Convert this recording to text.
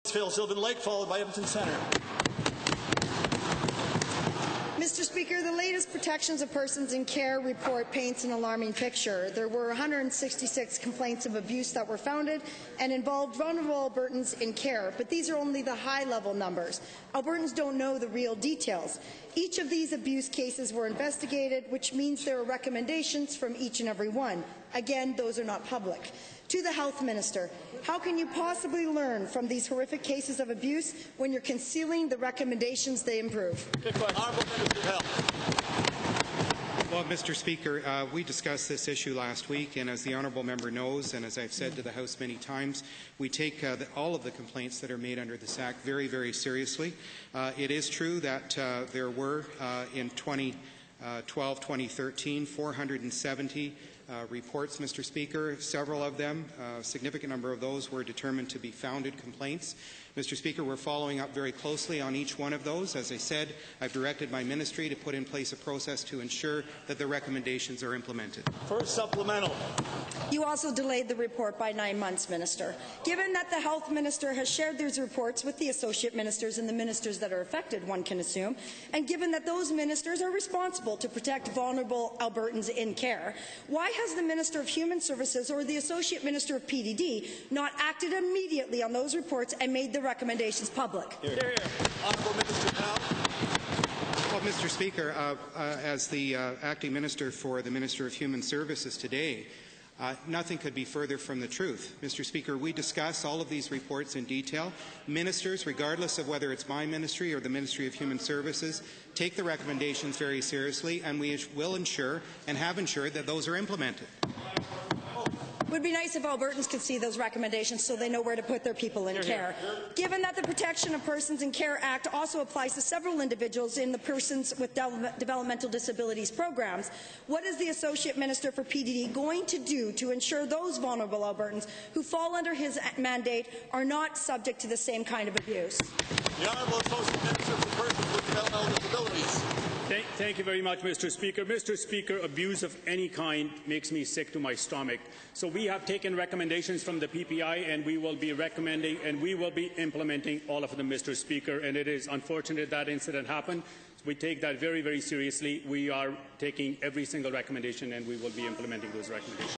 Sylvan Lake, followed by Edmonton Centre. Mr. Speaker, the latest Protections of Persons in Care report paints an alarming picture. There were 166 complaints of abuse that were founded and involved vulnerable Albertans in care, but these are only the high-level numbers. Albertans don't know the real details. Each of these abuse cases were investigated, which means there are recommendations from each and every one. Again, those are not public. To the Health Minister, how can you possibly learn from these horrific cases of abuse when you're concealing the recommendations they improve? Honourable Minister of Health. Well, Mr. Speaker, we discussed this issue last week, and as the honourable member knows, and as I've said to the House many times, we take all of the complaints that are made under this Act very, very seriously. It is true that there were, in 2012-2013, 470 reports, Mr. Speaker. Several of them, a significant number of those, were determined to be founded complaints. Mr. Speaker, we're following up very closely on each one of those. As I said, I've directed my ministry to put in place a process to ensure that the recommendations are implemented. First supplemental. You also delayed the report by 9 months, Minister. Given that the Health Minister has shared these reports with the Associate Ministers and the ministers that are affected, one can assume, and given that those ministers are responsible to protect vulnerable Albertans in care, why has the Minister of Human Services or the Associate Minister of PDD not acted immediately on those reports and made the recommendations public? Hear, hear. Honourable Minister of Health. Well, Mr. Speaker, as the Acting Minister for the Minister of Human Services today, nothing could be further from the truth. Mr. Speaker, we discuss all of these reports in detail. Ministers, regardless of whether it's my ministry or the Ministry of Human Services, take the recommendations very seriously, and we will ensure and have ensured that those are implemented. It would be nice if Albertans could see those recommendations so they know where to put their people in care. Given that the Protection of Persons in Care Act also applies to several individuals in the Persons with Developmental Disabilities programs, what is the Associate Minister for PDD going to do to ensure those vulnerable Albertans who fall under his mandate are not subject to the same kind of abuse? The Honourable Associate Minister for Persons with Developmental Disabilities. Thank you very much, Mr. Speaker. Mr. Speaker, abuse of any kind makes me sick to my stomach. So we have taken recommendations from the PPI, and we will be recommending and we will be implementing all of them, Mr. Speaker. And it is unfortunate that incident happened. We take that very, very seriously. We are taking every single recommendation, and we will be implementing those recommendations.